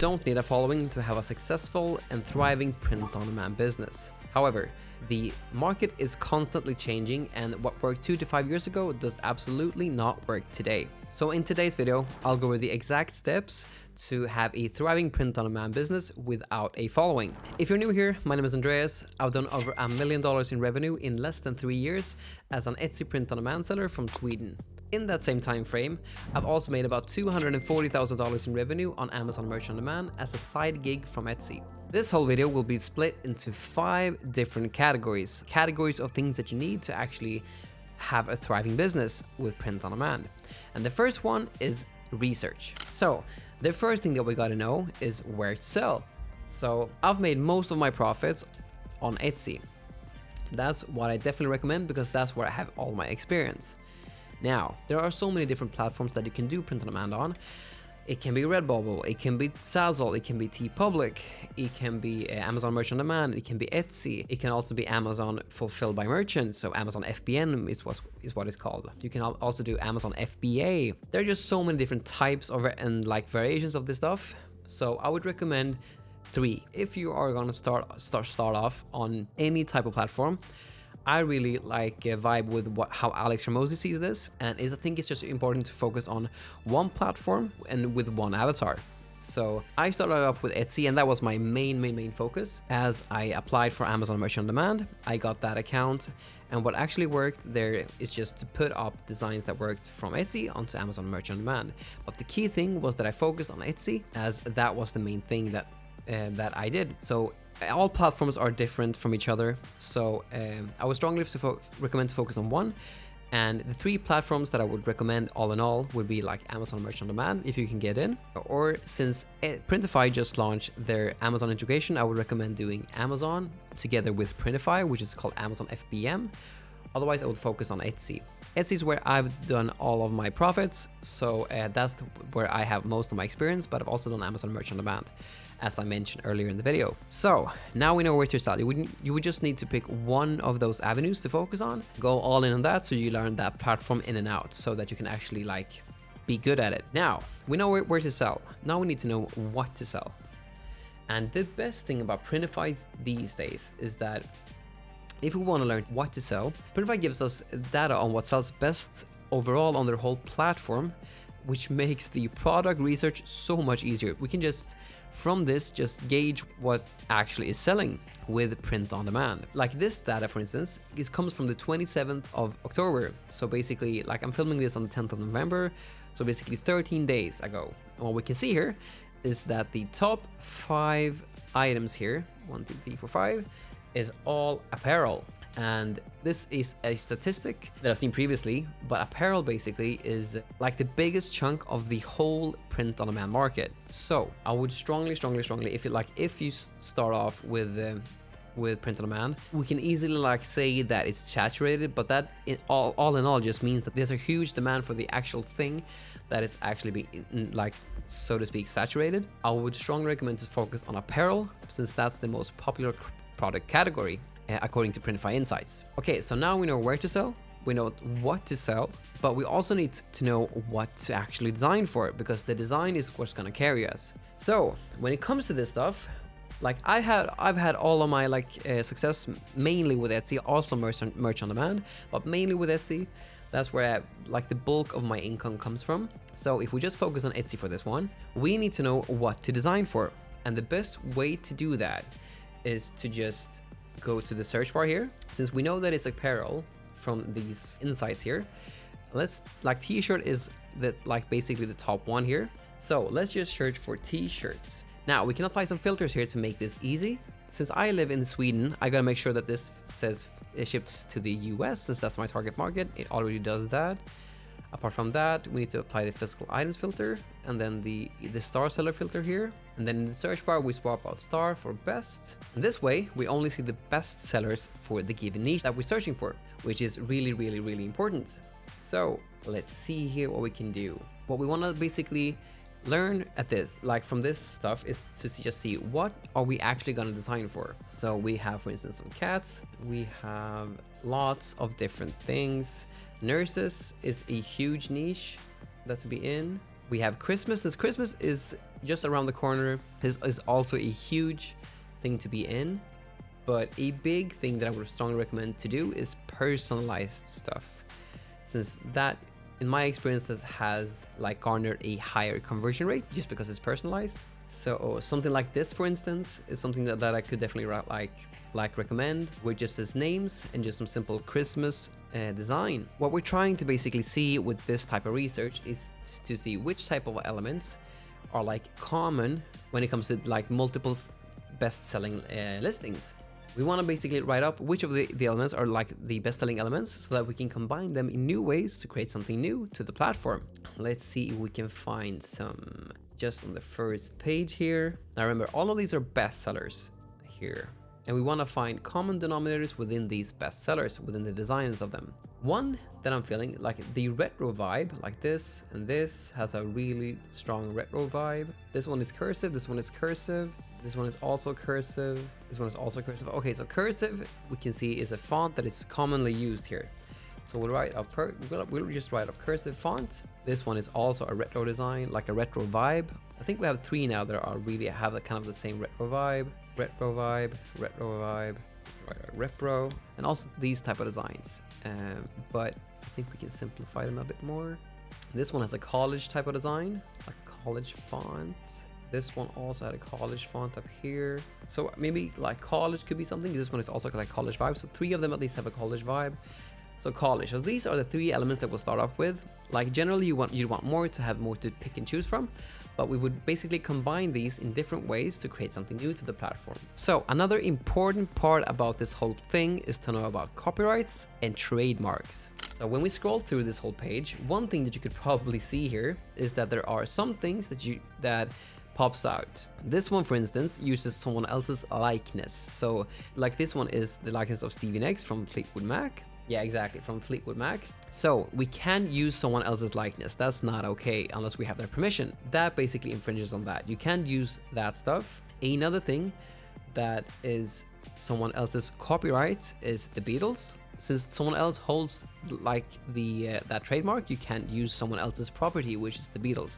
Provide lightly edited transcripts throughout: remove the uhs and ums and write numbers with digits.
don't need a following to have a successful and thriving print-on-demand business. However, the market is constantly changing, and what worked 2 to 5 years ago does absolutely not work today. So in today's video, I'll go over the exact steps to have a thriving print-on-demand business without a following. If you're new here, my name is Andreas. I've done over $1 million in revenue in less than 3 years as an Etsy print-on-demand seller from Sweden. In that same time frame, I've also made about $240,000 in revenue on Amazon Merch on Demand as a side gig from Etsy. This whole video will be split into 5 different categories of things that you need to actually have a thriving business with print on demand. And the first one is research. So the first thing that we got to know is where to sell. So I've made most of my profits on Etsy. That's what I definitely recommend because that's where I have all my experience. Now, there are so many different platforms that you can do print on demand on. It can be Redbubble, it can be Zazzle, it can be TeePublic, it can be Amazon Merch on Demand, it can be Etsy, it can also be Amazon Fulfilled by Merchant, so Amazon FBN is what it's called. You can also do Amazon FBA. There are just so many different types of and like variations of this stuff. So I would recommend 3. If you are gonna start off on any type of platform, I really like vibe with how Alex Ramosi sees this, and I think it's just important to focus on one platform and with one avatar. So I started off with Etsy, and that was my main focus. As I applied for Amazon Merch on Demand, I got that account, and what actually worked there is just to put up designs that worked from Etsy onto Amazon Merch on Demand. But the key thing was that I focused on Etsy, as that was the main thing that I did. So all platforms are different from each other, so I would strongly recommend to focus on one. And the 3 platforms that I would recommend all in all would be like Amazon Merch on Demand, if you can get in, or since Printify just launched their Amazon integration, I would recommend doing Amazon together with Printify, which is called Amazon FBM. Otherwise, I would focus on Etsy. Etsy is where I've done all of my profits, so that's where I have most of my experience, but I've also done Amazon Merch on Demand, as I mentioned earlier in the video. So now we know where to start. You would just need to pick one of those avenues to focus on, go all in on that, so you learn that platform in and out, so that you can actually like be good at it. Now we know where to sell. Now we need to know what to sell. And the best thing about Printify these days is that if we want to learn what to sell, Printify gives us data on what sells best overall on their whole platform, which makes the product research so much easier. We can just, from this, just gauge what actually is selling with print on demand. Like this data, for instance, it comes from the 27th of October. So basically, like I'm filming this on the 10th of November. So basically 13 days ago. And what we can see here is that the top 5 items here, 1, 2, 3, 4, 5, is all apparel. And this is a statistic that I've seen previously, but apparel basically is like the biggest chunk of the whole print on demand market. So I would strongly, if you start off with print on demand, we can easily like say that it's saturated, but that all in all just means that there's a huge demand for the actual thing that is actually being like, so to speak, saturated. I would strongly recommend to focus on apparel, since that's the most popular product category according to Printify Insights. Okay, so now we know where to sell, we know what to sell, but we also need to know what to actually design for it, because the design is what's going to carry us. So when it comes to this stuff, like I've had all of my like success mainly with Etsy, also Merch on Demand, but mainly with Etsy. That's where like the bulk of my income comes from. So if we just focus on Etsy for this one, we need to know what to design for, and the best way to do that is to just go to the search bar here. Since we know that it's apparel from these insights here, let's like t-shirt is the like basically the top one here. So let's just search for t-shirts. Now we can apply some filters here to make this easy. Since I live in Sweden, I gotta make sure that this says it ships to the US, since that's my target market. It already does that. Apart from that, we need to apply the physical items filter, and then the star seller filter here. And then in the search bar, we swap out star for best. And this way, we only see the best sellers for the given niche that we're searching for, which is really important. So let's see here what we can do. What we want to basically learn at this, like from this stuff, is to just see what are we actually going to design for. So we have, for instance, some cats. We have lots of different things. Nurses is a huge niche that to be in. We have Christmas. Since Christmas is just around the corner, this is also a huge thing to be in. But a big thing that I would strongly recommend to do is personalized stuff, since that, in my experience, this has like garnered a higher conversion rate just because it's personalized. So something like this, for instance, is something that I could definitely recommend, with just its names and just some simple Christmas design. What we're trying to basically see with this type of research is to see which type of elements are like common when it comes to like multiple best-selling listings. We want to basically write up which of the elements are like the best-selling elements so that we can combine them in new ways to create something new to the platform. Let's see if we can find some just on the first page here. Now remember, all of these are bestsellers here, and we want to find common denominators within these bestsellers, within the designs of them. One that I'm feeling, like the retro vibe, like this and this has a really strong retro vibe. This one is cursive, this one is cursive, this one is also cursive, this one is also cursive. Okay, so cursive we can see is a font that is commonly used here. So we'll just write up cursive font. This one is also a retro design, like a retro vibe. I think we have 3 now that are really have a kind of the same retro vibe, retro, and also these type of designs. But I think we can simplify them a bit more. This one has a college type of design, like college font. This one also had a college font up here. So maybe like college could be something. This one is also like college vibe. So 3 of them at least have a college vibe. So college. So these are the 3 elements that we'll start off with. Like generally you want more to have more to pick and choose from, but we would basically combine these in different ways to create something new to the platform. So another important part about this whole thing is to know about copyrights and trademarks. So when we scroll through this whole page, one thing that you could probably see here is that there are some things that pops out. This one, for instance, uses someone else's likeness. So like this one is the likeness of Stevie Nicks from Fleetwood Mac. Yeah, exactly, from Fleetwood Mac. So we can't use someone else's likeness. That's not okay unless we have their permission. That basically infringes on that. You can't use that stuff. Another thing that is someone else's copyright is the Beatles. Since someone else holds like that trademark, you can't use someone else's property, which is the Beatles.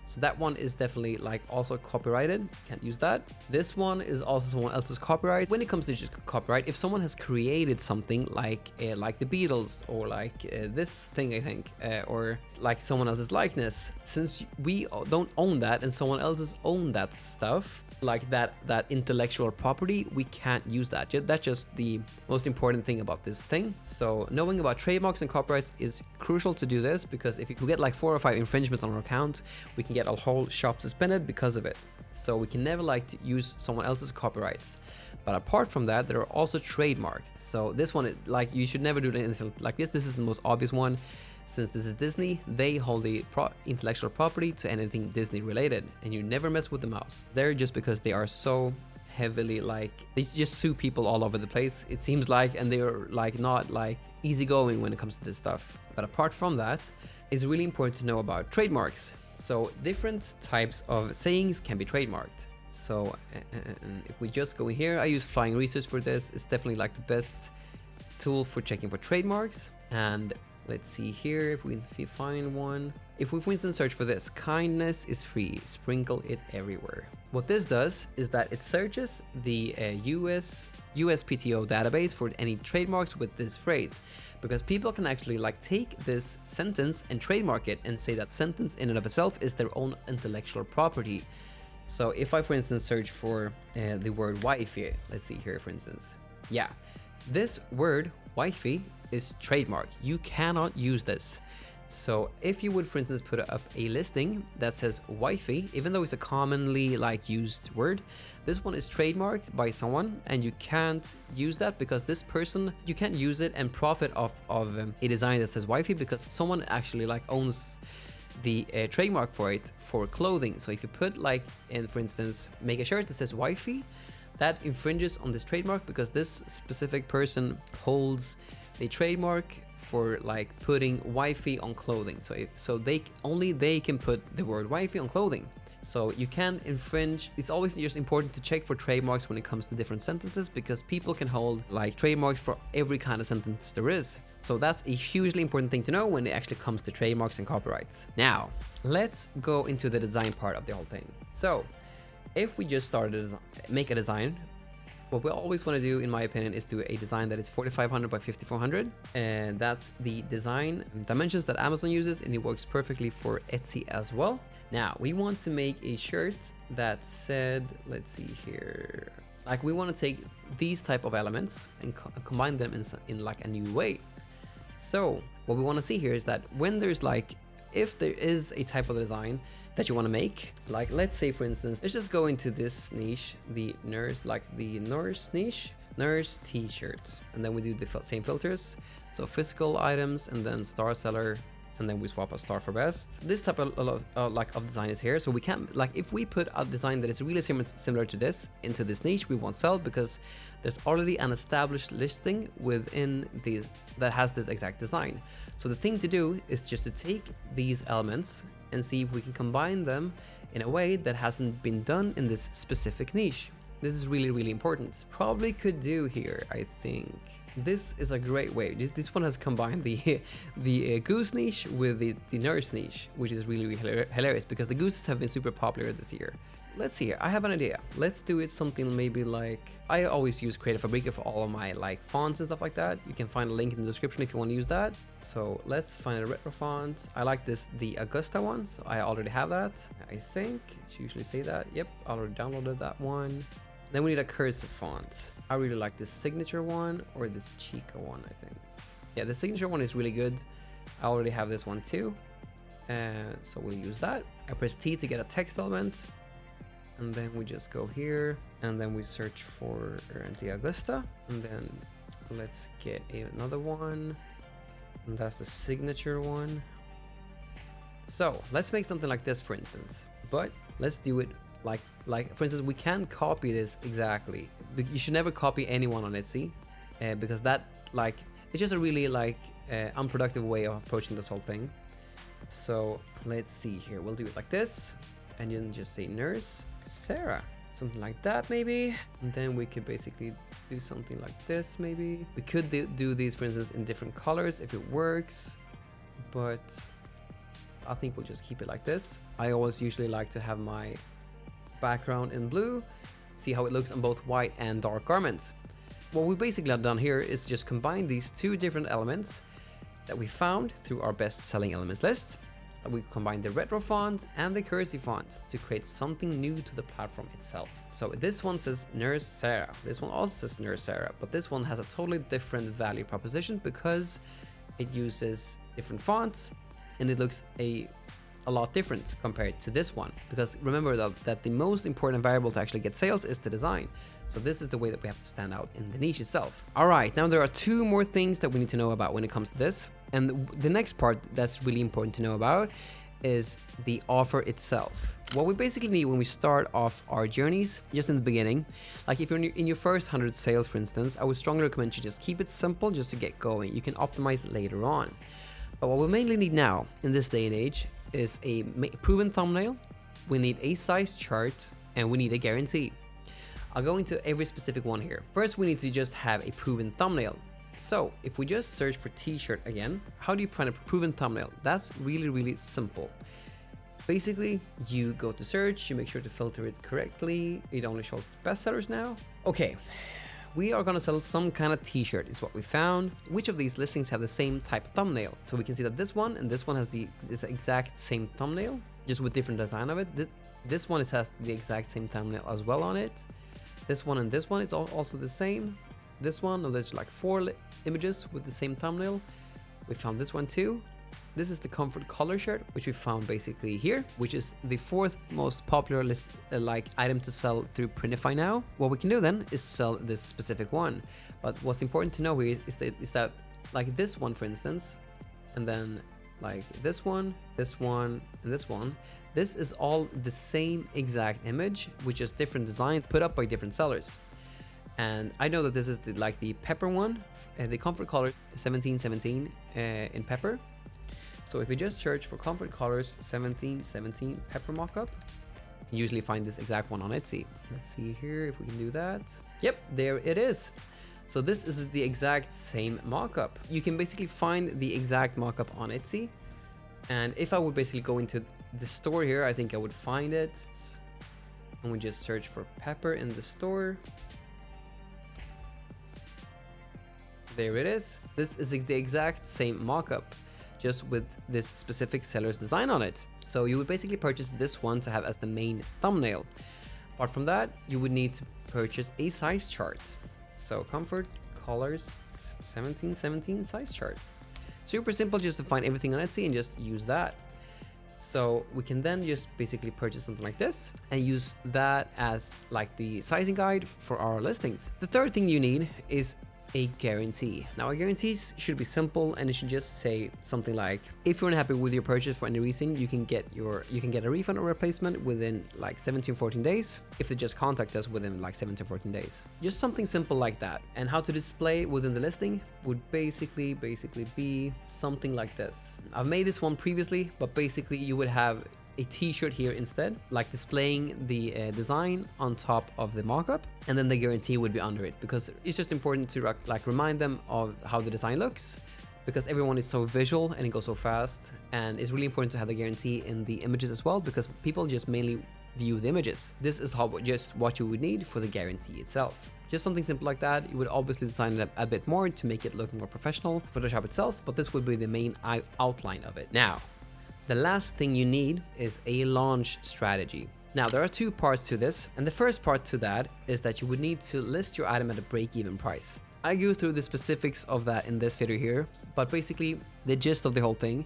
So that one is definitely like also copyrighted. Can't use that. This one is also someone else's copyright. When it comes to just copyright, if someone has created something like the Beatles or like this thing, I think, or like someone else's likeness, since we don't own that and someone else's own that stuff, like that intellectual property, we can't use that. That's just the most important thing about this thing. So knowing about trademarks and copyrights is crucial to do this, because if we get like 4 or 5 infringements on our account, we can get our whole shop suspended because of it. So we can never like to use someone else's copyrights. But apart from that, there are also trademarks. So this one, like, you should never do anything like this. This is the most obvious one. Since this is Disney, they hold the intellectual property to anything Disney related, and you never mess with the mouse. They're just because they are so heavily like, they just sue people all over the place, it seems like, and they're like not like easygoing when it comes to this stuff. But apart from that, it's really important to know about trademarks. So different types of sayings can be trademarked. So if we just go in here, I use Flying Research for this. It's definitely like the best tool for checking for trademarks. And let's see here if we find one. If we, for instance, search for this, kindness is free, sprinkle it everywhere. What this does is that it searches the USPTO database for any trademarks with this phrase, because people can actually like take this sentence and trademark it and say that sentence in and of itself is their own intellectual property. So if I, for instance, search for the word wifey, let's see here, for instance. Yeah, this word wifey is trademark. You cannot use this. So if you would, for instance, put up a listing that says wifey, even though it's a commonly like used word, this one is trademarked by someone, and you can't use that because this person, you can't use it and profit off of a design that says wifey, because someone actually like owns the trademark for it for clothing. So if you put like in, for instance, make a shirt that says wifey, that infringes on this trademark because this specific person holds the trademark for like putting wifey on clothing. So they can put the word wifey on clothing. So you can infringe. It's always just important to check for trademarks when it comes to different sentences, because people can hold like trademarks for every kind of sentence there is. So that's a hugely important thing to know when it actually comes to trademarks and copyrights. Now, let's go into the design part of the whole thing. So if we just make a design, what we always want to do, in my opinion, is do a design that is 4500 by 5400, and that's the design dimensions that Amazon uses, and it works perfectly for Etsy as well. Now we want to make a shirt that said, let's see here, like we want to take these type of elements and combine them in like a new way. So what we want to see here is that when there's like, if there is a type of design that you want to make, like let's say for instance, let's just go into this niche, the nurse, like the nurse niche, nurse t-shirt, and then we do the same filters. So physical items, and then star seller, and then we swap a star for best. This type of design is here. So we can, like if we put a design that is really similar to this into this niche, we won't sell, because there's already an established listing within that has this exact design. So the thing to do is just to take these elements and see if we can combine them in a way that hasn't been done in this specific niche. This is really, really important. Probably could do here, I think. This is a great way. This one has combined the goose niche with the nurse niche, which is really, really hilarious, because the gooses have been super popular this year. Let's see here. I have an idea. Let's do it something maybe like, I always use Creative Fabrica for all of my like fonts and stuff like that. You can find a link in the description if you want to use that. So let's find a retro font. I like this, the Augusta one. So I already have that. I think it usually say that. Yep, I already downloaded that one. Then we need a cursive font. I really like this signature one or this Chica one, I think. Yeah, the signature one is really good. I already have this one too. So we'll use that. I press T to get a text element. And then we just go here, and then we search for the Augusta, and then let's get another one, and that's the signature one. So let's make something like this, for instance, but let's do it like for instance, we can copy this exactly. You should never copy anyone on Etsy, because that like it's just a really like unproductive way of approaching this whole thing. So let's see here. We'll do it like this, and then just say nurse Sarah, something like that maybe. And then we could basically do something like this maybe. We could do these, for instance, in different colors if it works, but I think we'll just keep it like this. I always usually like to have my background in blue, see how it looks on both white and dark garments. What we basically have done here is just combine these two different elements that we found through our best selling elements list. We combine the retro font and the cursive fonts to create something new to the platform itself. So this one says Nurse Sarah. This one also says Nurse Sarah, but this one has a totally different value proposition because it uses different fonts and it looks a lot different compared to this one. Because remember that the most important variable to actually get sales is the design. So this is the way that we have to stand out in the niche itself. All right, now there are two more things that we need to know about when it comes to this. And the next part that's really important to know about is the offer itself. What we basically need when we start off our journeys, just in the beginning, like if you're in your first 100 sales, for instance, I would strongly recommend you just keep it simple just to get going. You can optimize later on. But what we mainly need now in this day and age is a proven thumbnail, we need a size chart, and we need a guarantee. I'll go into every specific one here. First, we need to just have a proven thumbnail. So if we just search for t-shirt again, how do you find a proven thumbnail? That's really, really simple. Basically, you go to search, you make sure to filter it correctly. It only shows the best sellers now. Okay, we are gonna sell some kind of t-shirt is what we found. Which of these listings have the same type of thumbnail? So we can see that this one and this one has the exact same thumbnail, just with different design of it. This one has the exact same thumbnail as well on it. This one and this one is also the same. This one, there's like 4 images with the same thumbnail. We found this one too. This is the comfort color shirt, which we found basically here, which is the 4th most popular list item to sell through Printify now. What we can do then is sell this specific one. But what's important to know here is that like this one, for instance, and then like this one, and this one, this is all the same exact image, which is different designs put up by different sellers. And I know that this is the pepper one, the comfort color 1717 in pepper. So if we just search for comfort colors 1717 pepper mockup, can usually find this exact one on Etsy. Let's see here if we can do that. Yep, there it is. So this is the exact same mockup. You can basically find the exact mockup on Etsy. And if I would basically go into the store here, I think I would find it. And we just search for pepper in the store. There it is. This is the exact same mockup, just with this specific seller's design on it. So you would basically purchase this one to have as the main thumbnail. Apart from that, you would need to purchase a size chart. So comfort, colors, 1717 size chart. Super simple, just to find everything on Etsy and just use that. So we can then just basically purchase something like this and use that as like the sizing guide for our listings. The third thing you need is a guarantee. Now, a guarantee should be simple, and it should just say something like, if you're unhappy with your purchase for any reason, you can get a refund or replacement within like 17-14 days if they just contact us within like 7-14 days. Just something simple like that. And how to display within the listing would basically be something like this. I've made this one previously, but basically you would have a t-shirt here instead, like displaying the design on top of the mockup, and then the guarantee would be under it, because it's just important to like remind them of how the design looks, because everyone is so visual and it goes so fast, and it's really important to have the guarantee in the images as well, because people just mainly view the images. This is just what you would need for the guarantee itself. Just something simple like that. You would obviously design it a bit more to make it look more professional for the shop itself, but this would be the main outline of it. Now, the last thing you need is a launch strategy. Now, there are two parts to this, and the first part to that is that you would need to list your item at a break-even price. I go through the specifics of that in this video here, but basically the gist of the whole thing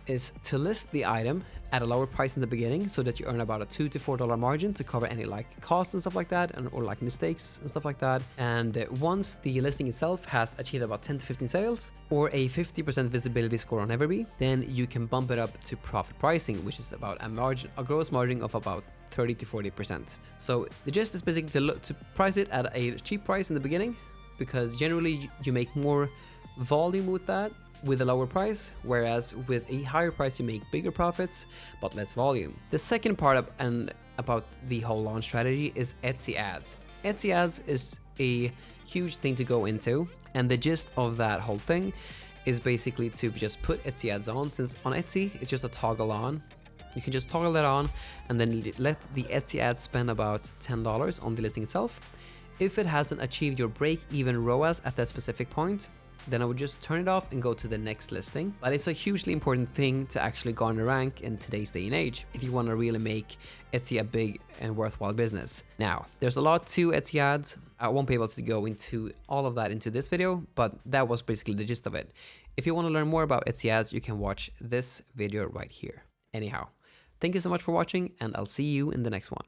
is to list the item at a lower price in the beginning so that you earn about a $2 to $4 margin to cover any like costs and stuff like that, or like mistakes and stuff like that. And once the listing itself has achieved about 10 to 15 sales or a 50% visibility score on Everbee, then you can bump it up to profit pricing, which is about a gross margin of about 30 to 40%. So the gist is basically to price it at a cheap price in the beginning, because generally you make more volume with that with a lower price, whereas with a higher price you make bigger profits but less volume. The second part about the whole launch strategy is Etsy ads. Etsy ads is a huge thing to go into, and the gist of that whole thing is basically to just put Etsy ads on. Since on Etsy it's just a toggle on, you can just toggle that on and then let the Etsy ads spend about $10 on the listing itself. If it hasn't achieved your break-even ROAS at that specific point, then I would just turn it off and go to the next listing. But it's a hugely important thing to actually garner rank in today's day and age if you want to really make Etsy a big and worthwhile business. Now, there's a lot to Etsy ads. I won't be able to go into all of that into this video, but that was basically the gist of it. If you want to learn more about Etsy ads, you can watch this video right here. Anyhow, thank you so much for watching, and I'll see you in the next one.